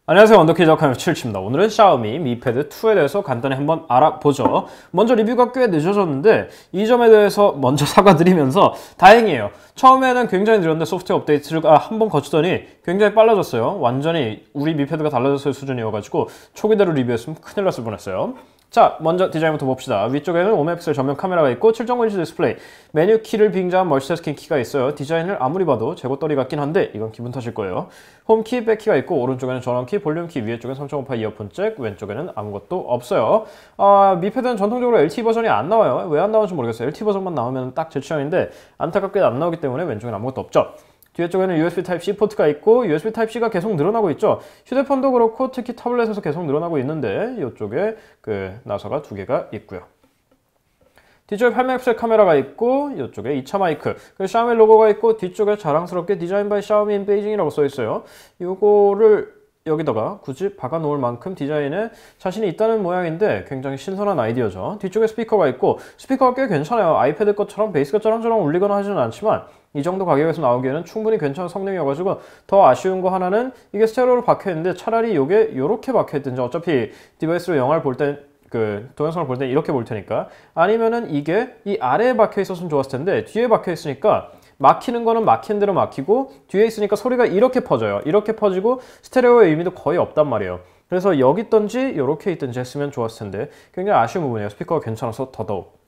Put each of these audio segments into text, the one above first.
안녕하세요. 원더키즈 덕하면 7입니다. 오늘은 샤오미 Mi Pad 2에 대해서 간단히 한번 알아보죠. 먼저 리뷰가 꽤 늦어졌는데 이 점에 대해서 먼저 사과드리면서 다행이에요. 처음에는 굉장히 느렸는데 소프트웨어 업데이트를 한번 거치더니 굉장히 빨라졌어요. 완전히 우리 Mi Pad가 달라졌을 수준이어가지고 초기대로 리뷰했으면 큰일 났을 뻔했어요. 자, 먼저 디자인부터 봅시다. 위쪽에는 5 megapixel 전면 카메라가 있고 7.9인치 디스플레이, 메뉴 키를 빙자한 멀티태스킹 키가 있어요. 디자인을 아무리 봐도 재고떨이 같긴 한데 이건 기분 탓일 거예요. 홈키, 백키가 있고 오른쪽에는 전원키, 볼륨키, 위에 쪽엔 3.5mm 이어폰 잭, 왼쪽에는 아무것도 없어요. 미패드는 전통적으로 LTE 버전이 안 나와요. 왜 안 나오는지 모르겠어요. LTE 버전만 나오면 딱 제 취향인데 안타깝게 안 나오기 때문에 왼쪽엔 아무것도 없죠. 뒤에 쪽에는 USB Type-C 포트가 있고 USB Type-C가 계속 늘어나고 있죠. 휴대폰도 그렇고 특히 타블렛에서 계속 늘어나고 있는데 이쪽에 나사가 두 개가 있고요. 뒤쪽에 8 megapixel 카메라가 있고 이쪽에 2차 마이크, 그리고 샤오미 로고가 있고 뒤쪽에 자랑스럽게 디자인 바이 샤오미 인 베이징이라고 써 있어요. 요거를 여기다가 굳이 박아 놓을 만큼 디자인에 자신이 있다는 모양인데 굉장히 신선한 아이디어죠. 뒤쪽에 스피커가 있고 스피커가 꽤 괜찮아요. 아이패드 것처럼 베이스가 쩌렁쩌렁 울리거나 하지는 않지만 이 정도 가격에서 나오기에는 충분히 괜찮은 성능이어가지고 더 아쉬운 거 하나는 이게 스테레오로 박혀있는데 차라리 이게 이렇게 박혀있든지, 어차피 디바이스로 영화를 볼 때 동영상을 볼 때 이렇게 볼 테니까, 아니면은 이게 이 아래에 박혀 있었으면 좋았을 텐데 뒤에 박혀 있으니까 막히는 거는 막힌 대로 막히고 뒤에 있으니까 소리가 이렇게 퍼져요. 이렇게 퍼지고 스테레오의 의미도 거의 없단 말이에요. 그래서 여기 있든지 이렇게 있든지 했으면 좋았을 텐데 굉장히 아쉬운 부분이에요. 스피커가 괜찮아서 더더욱.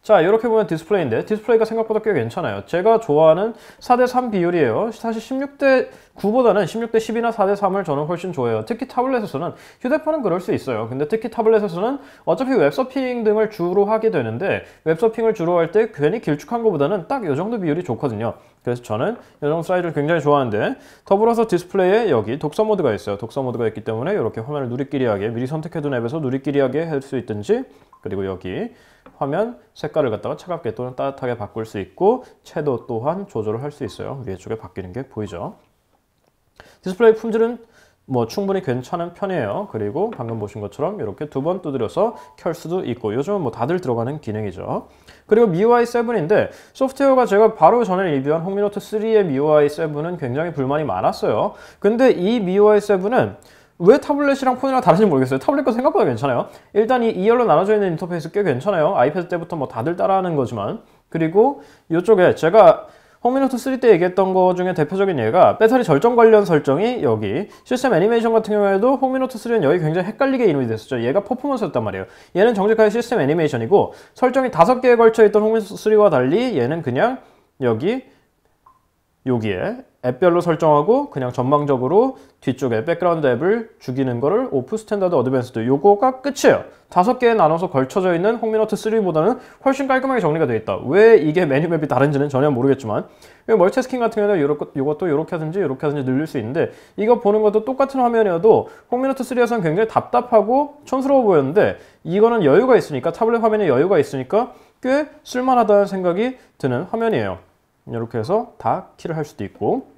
자, 이렇게 보면 디스플레이인데 디스플레이가 생각보다 꽤 괜찮아요. 제가 좋아하는 4:3 비율이에요. 사실 16:9보다는 16:10이나 4:3을 저는 훨씬 좋아해요. 특히 타블렛에서는, 휴대폰은 그럴 수 있어요. 근데 특히 타블렛에서는 어차피 웹서핑 등을 주로 하게 되는데 웹서핑을 주로 할 때 괜히 길쭉한 것보다는 딱 이 정도 비율이 좋거든요. 그래서 저는 이 정도 사이즈를 굉장히 좋아하는데, 더불어서 디스플레이에 여기 독서 모드가 있어요. 독서 모드가 있기 때문에 이렇게 화면을 누리끼리하게 미리 선택해둔 앱에서 누리끼리하게 할 수 있든지, 그리고 여기 화면 색깔을 갖다가 차갑게 또는 따뜻하게 바꿀 수 있고 채도 또한 조절을 할 수 있어요. 위에 쪽에 바뀌는 게 보이죠. 디스플레이 품질은 충분히 괜찮은 편이에요. 그리고 방금 보신 것처럼 이렇게 두 번 두드려서 켤 수도 있고, 요즘은 다들 들어가는 기능이죠. 그리고 MIUI 7인데 소프트웨어가 제가 바로 전에 리뷰한 홍미노트 3의 MIUI 7은 굉장히 불만이 많았어요. 근데 이 MIUI 7은 왜 타블렛이랑 폰이랑 다른지 모르겠어요. 타블렛 거 생각보다 괜찮아요. 일단 이 2열로 나눠져 있는 인터페이스 꽤 괜찮아요. 아이패드 때부터 다들 따라하는 거지만. 그리고 이쪽에 제가 홍미노트 3 때 얘기했던 거 중에 대표적인 예가 배터리 절정 관련 설정이 여기 시스템 애니메이션 같은 경우에도 홍미노트 3는 여기 굉장히 헷갈리게 이름이 됐었죠. 얘가 퍼포먼스였단 말이에요. 얘는 정직하게 시스템 애니메이션이고 설정이 5개에 걸쳐 있던 홍미노트 3와 달리 얘는 그냥 여기에 앱별로 설정하고 그냥 전망적으로 뒤쪽에 백그라운드 앱을 죽이는 거를 오프, 스탠다드, 어드밴스드 요거가 끝이에요. 5개에 나눠서 걸쳐져 있는 홍미노트 3보다는 훨씬 깔끔하게 정리가 되어 있다. 왜 이게 메뉴맵이 다른지는 전혀 모르겠지만, 멀티태스킹 같은 경우는 이것도 이렇게 하든지 늘릴 수 있는데, 이거 보는 것도 똑같은 화면이어도 홍미노트 3에서는 굉장히 답답하고 촌스러워 보였는데 이거는 여유가 있으니까, 타블렛 화면에 여유가 있으니까 꽤 쓸만하다는 생각이 드는 화면이에요. 이렇게 해서 다 키를 할 수도 있고,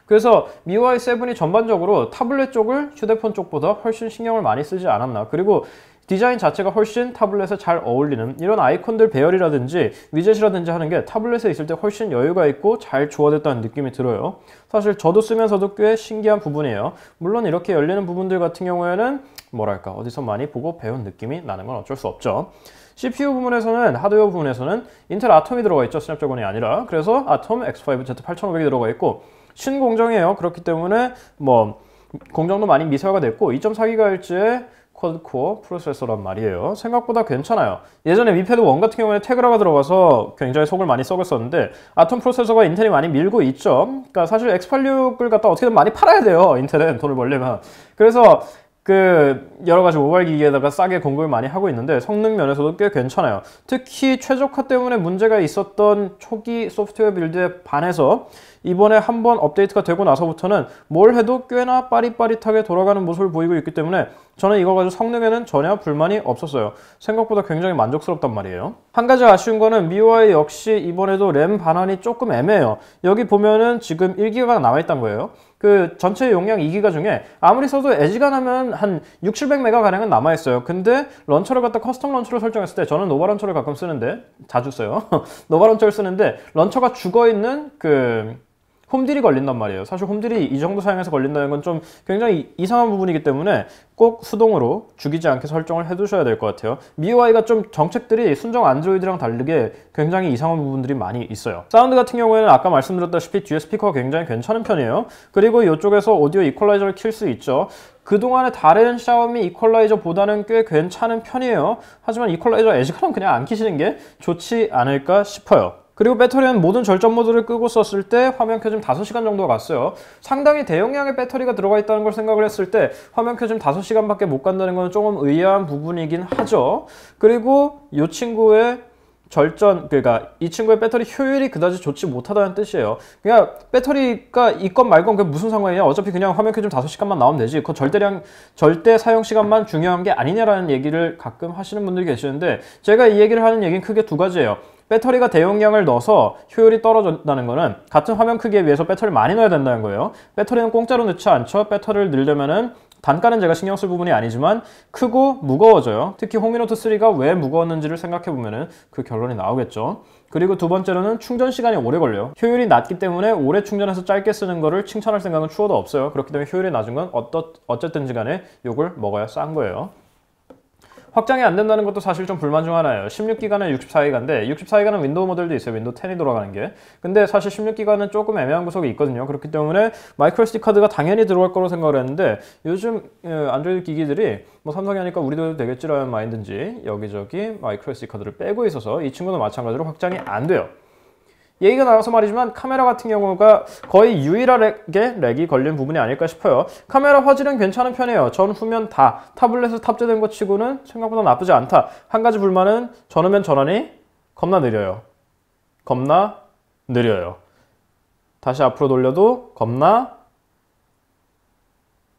그래서 MIUI 7이 전반적으로 타블렛 쪽을 휴대폰 쪽보다 훨씬 신경을 많이 쓰지 않았나. 그리고 디자인 자체가 훨씬 타블렛에 잘 어울리는, 이런 아이콘들 배열이라든지 위젯이라든지 하는 게 타블렛에 있을 때 훨씬 여유가 있고 잘 조화됐다는 느낌이 들어요. 사실 저도 쓰면서도 꽤 신기한 부분이에요. 물론 이렇게 열리는 부분들 같은 경우에는 어디서 많이 보고 배운 느낌이 나는 건 어쩔 수 없죠. CPU 부분에서는, 하드웨어 부분에서는 인텔 아톰이 들어가 있죠. 스냅드래곤이 아니라. 그래서 아톰 X5 Z8500이 들어가 있고 신공정이에요. 그렇기 때문에 공정도 많이 미세화가 됐고 2.4GHz의 쿼드코어 프로세서란 말이에요. 생각보다 괜찮아요. 예전에 미패드 1 같은 경우에 테그라가 들어가서 굉장히 속을 많이 썩었었는데 아톰 프로세서가 인텔이 많이 밀고 있죠. 그러니까 사실 X86을 갖다 어떻게든 많이 팔아야 돼요. 인텔은 돈을 벌려면. 그래서 여러 가지 모바일 기기에다가 싸게 공급을 많이 하고 있는데 성능 면에서도 꽤 괜찮아요. 특히 최적화 때문에 문제가 있었던 초기 소프트웨어 빌드에 반해서 이번에 한번 업데이트가 되고 나서부터는 뭘 해도 꽤나 빠릿빠릿하게 돌아가는 모습을 보이고 있기 때문에 저는 이거 가지고 성능에는 전혀 불만이 없었어요. 생각보다 굉장히 만족스럽단 말이에요. 한 가지 아쉬운 거는 MIUI 역시 이번에도 램 반환이 조금 애매해요. 여기 보면은 지금 1GB가 남아있단 거예요. 전체 용량 2GB 중에 아무리 써도 애지간하면 한 600-700MB 가량은 남아있어요. 근데 런처를 갖다 커스텀 런처를 설정했을 때, 저는 노바 런처를 가끔 쓰는데, 자주 써요. 노바 런처를 쓰는데 런처가 죽어있는 홈딜이 걸린단 말이에요. 사실 홈딜이 이 정도 사양에서 걸린다는 건 좀 굉장히 이상한 부분이기 때문에 꼭 수동으로 죽이지 않게 설정을 해두셔야 될 것 같아요. MIUI가 좀 정책들이 순정 안드로이드랑 다르게 굉장히 이상한 부분들이 많이 있어요. 사운드 같은 경우에는 아까 말씀드렸다시피 뒤에 스피커가 굉장히 괜찮은 편이에요. 그리고 이쪽에서 오디오 이퀄라이저를 킬 수 있죠. 그동안의 다른 샤오미 이퀄라이저보다는 꽤 괜찮은 편이에요. 하지만 이퀄라이저 애지간하면 그냥 안 키시는 게 좋지 않을까 싶어요. 그리고 배터리는 모든 절전 모드를 끄고 썼을 때 화면 켜짐 5시간 정도가 갔어요. 상당히 대용량의 배터리가 들어가 있다는 걸 생각을 했을 때 화면 켜짐 5시간밖에 못 간다는 건 조금 의아한 부분이긴 하죠. 그리고 이 친구의 그러니까 이 친구의 배터리 효율이 그다지 좋지 못하다는 뜻이에요. 그냥 배터리가 있건 말건 그게 무슨 상관이냐. 어차피 그냥 화면 켜짐 5시간만 나오면 되지. 그 절대 사용 시간만 중요한 게 아니냐라는 얘기를 가끔 하시는 분들이 계시는데, 제가 이 얘기를 하는 얘기는 크게 두 가지예요. 배터리가 대용량을 넣어서 효율이 떨어진다는 거는 같은 화면 크기에 비해서 배터리를 많이 넣어야 된다는 거예요. 배터리는 공짜로 넣지 않죠. 배터리를 넣으려면은 단가는 제가 신경 쓸 부분이 아니지만 크고 무거워져요. 특히 홍미노트 3가 왜 무거웠는지를 생각해보면 그 결론이 나오겠죠. 그리고 두 번째로는 충전 시간이 오래 걸려요. 효율이 낮기 때문에 오래 충전해서 짧게 쓰는 거를 칭찬할 생각은 추워도 없어요. 그렇기 때문에 효율이 낮은 건 어쨌든지 간에 욕을 먹어야 싼 거예요. 확장이 안 된다는 것도 사실 좀 불만 중 하나예요. 16기가는 64기가인데 64기가는 윈도우 모델도 있어요. 윈도우 10이 돌아가는 게. 근데 사실 16기가는 조금 애매한 구석이 있거든요. 그렇기 때문에 마이크로 SD 카드가 당연히 들어갈 거로 생각을 했는데, 요즘 안드로이드 기기들이 뭐 삼성이 하니까 우리도 해도 되겠지라는 마인드인지 여기저기 마이크로 SD 카드를 빼고 있어서 이 친구는 마찬가지로 확장이 안 돼요. 얘기가 나와서 말이지만 카메라 같은 경우가 거의 유일하게 렉이 걸린 부분이 아닐까 싶어요. 카메라 화질은 괜찮은 편이에요. 전 후면 다 타블렛에 탑재된 것 치고는 생각보다 나쁘지 않다. 한 가지 불만은 전후면 전원이 겁나 느려요. 겁나 느려요. 다시 앞으로 돌려도 겁나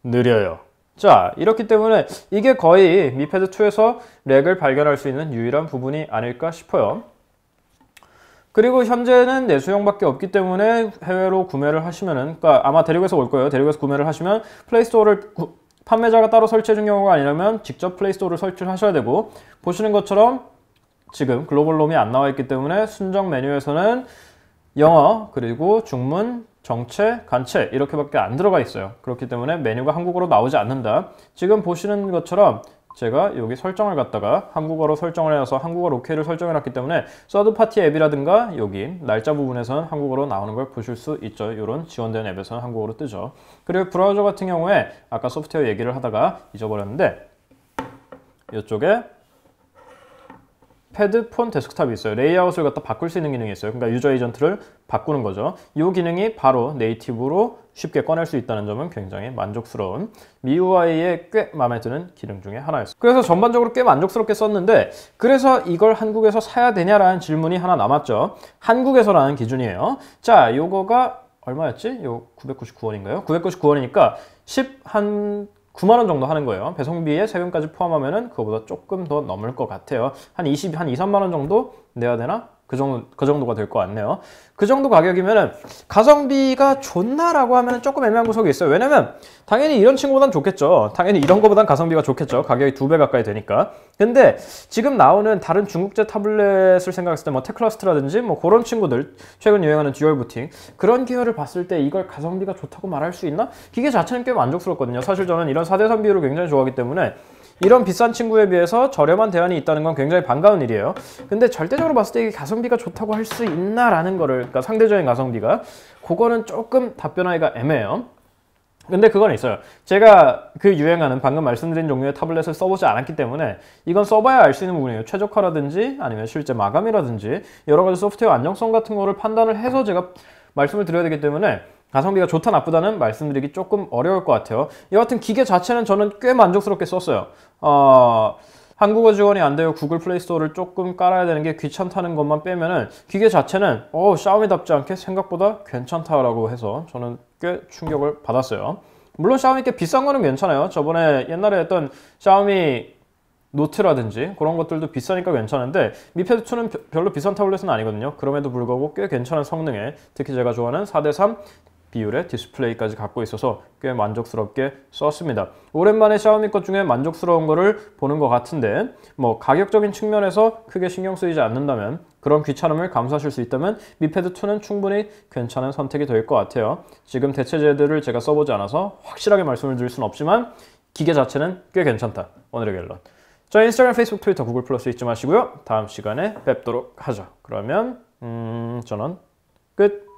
느려요. 자, 이렇기 때문에 이게 거의 Mi Pad 2에서 렉을 발견할 수 있는 유일한 부분이 아닐까 싶어요. 그리고 현재는 내수용밖에 없기 때문에 해외로 구매를 하시면은, 그러니까 아마 대륙에서 올 거예요. 대륙에서 구매를 하시면 플레이스토어를 판매자가 따로 설치해 준 경우가 아니라면 직접 플레이스토어를 설치를 하셔야 되고, 보시는 것처럼 지금 글로벌 롬이 안 나와 있기 때문에 순정 메뉴에서는 영어, 그리고 중문, 정체, 간체 이렇게밖에 안 들어가 있어요. 그렇기 때문에 메뉴가 한국어로 나오지 않는다. 지금 보시는 것처럼 제가 여기 설정을 갖다가 한국어로 설정을 해서 한국어 오케이를 설정해 놨기 때문에 서드파티 앱이라든가 여기 날짜 부분에서는 한국어로 나오는 걸 보실 수 있죠. 이런 지원된 앱에서는 한국어로 뜨죠. 그리고 브라우저 같은 경우에 아까 소프트웨어 얘기를 하다가 잊어버렸는데, 이쪽에 패드, 폰, 데스크탑이 있어요. 레이아웃을 갖다 바꿀 수 있는 기능이 있어요. 그러니까 유저 에이전트를 바꾸는 거죠. 이 기능이 바로 네이티브로 쉽게 꺼낼 수 있다는 점은 굉장히 만족스러운 MIUI의 꽤 마음에 드는 기능 중에 하나였어요. 그래서 전반적으로 꽤 만족스럽게 썼는데, 그래서 이걸 한국에서 사야 되냐라는 질문이 하나 남았죠. 한국에서라는 기준이에요. 자, 요거가 얼마였지? 요 999원인가요? 999원이니까 9만원 정도 하는 거예요. 배송비에 세금까지 포함하면은 그거보다 조금 더 넘을 것 같아요. 한 2, 3만원 정도 내야 되나? 그 정도가 될 것 같네요. 그 정도 가격이면은 가성비가 좋나라고 하면 조금 애매한 구석이 있어요. 왜냐면 당연히 이런 친구보단 좋겠죠. 당연히 이런 거보단 가성비가 좋겠죠. 가격이 2배 가까이 되니까. 근데 지금 나오는 다른 중국제 타블렛을 생각했을 때 뭐 테클러스트라든지 뭐 그런 친구들, 최근 유행하는 듀얼 부팅, 그런 계열을 봤을 때 이걸 가성비가 좋다고 말할 수 있나? 기계 자체는 꽤 만족스럽거든요. 사실 저는 이런 4대3 비율을 굉장히 좋아하기 때문에 이런 비싼 친구에 비해서 저렴한 대안이 있다는 건 굉장히 반가운 일이에요. 근데 절대적으로 봤을 때 이게 가성비가 좋다고 할 수 있나라는 거를, 그러니까 상대적인 가성비가, 그거는 조금 답변하기가 애매해요. 근데 그건 있어요. 제가 그 유행하는 방금 말씀드린 종류의 타블렛을 써보지 않았기 때문에 이건 써봐야 알 수 있는 부분이에요. 최적화라든지 아니면 실제 마감이라든지 여러 가지 소프트웨어 안정성 같은 거를 판단을 해서 제가 말씀을 드려야 되기 때문에 가성비가 좋다 나쁘다는 말씀드리기 조금 어려울 것 같아요. 여하튼 기계 자체는 저는 꽤 만족스럽게 썼어요. 한국어 지원이 안 돼요. 구글 플레이 스토어를 조금 깔아야 되는 게 귀찮다는 것만 빼면은 기계 자체는 샤오미답지 않게 생각보다 괜찮다라고 해서 저는 꽤 충격을 받았어요. 물론 샤오미 게 비싼 거는 괜찮아요. 저번에 옛날에 했던 샤오미 노트라든지 그런 것들도 비싸니까 괜찮은데 미패드 2는 별로 비싼 타블렛은 아니거든요. 그럼에도 불구하고 꽤 괜찮은 성능에, 특히 제가 좋아하는 4대3 비율의 디스플레이까지 갖고 있어서 꽤 만족스럽게 썼습니다. 오랜만에 샤오미 것 중에 만족스러운 거를 보는 것 같은데, 뭐 가격적인 측면에서 크게 신경 쓰이지 않는다면 그런 귀찮음을 감수하실 수 있다면 미패드 2는 충분히 괜찮은 선택이 될 것 같아요. 지금 대체제들을 제가 써보지 않아서 확실하게 말씀을 드릴 수는 없지만 기계 자체는 꽤 괜찮다. 오늘의 결론. 저희 인스타그램, 페이스북, 트위터, 구글 플러스 잊지 마시고요. 다음 시간에 뵙도록 하죠. 그러면 저는 끝.